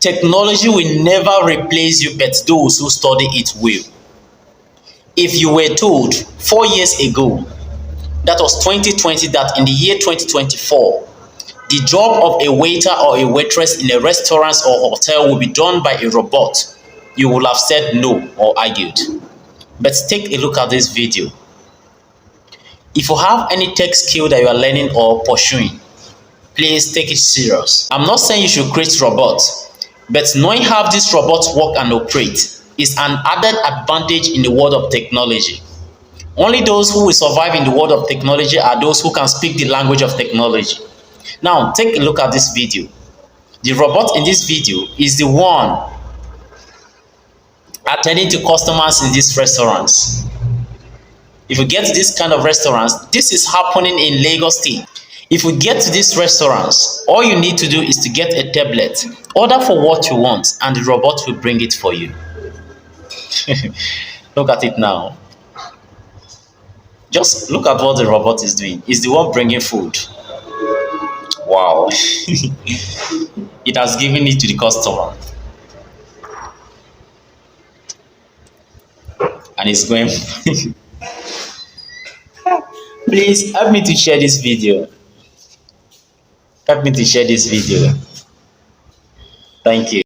Technology will never replace you, but those who study it will. If you were told 4 years ago, that was 2020, that in the year 2024, the job of a waiter or a waitress in a restaurant or hotel will be done by a robot, you will have said no or argued. But take a look at this video. If you have any tech skill that you are learning or pursuing, please take it serious. I'm not saying you should create robots, but knowing how these robots work and operate is an added advantage in the world of technology. Only those who will survive in the world of technology are those who can speak the language of technology. Now, take a look at this video. The robot in this video is the one attending to customers in these restaurants. If you get to this kind of restaurants, this is happening in Lagos State. If you get to these restaurants, all you need to do is to get a tablet, order for what you want, and the robot will bring it for you. Look at it now. Just look at what the robot is doing. It's the one bringing food. Wow. It has given it to the customer. And it's going. Please help me to share this video. Help me to share this video. Thank you.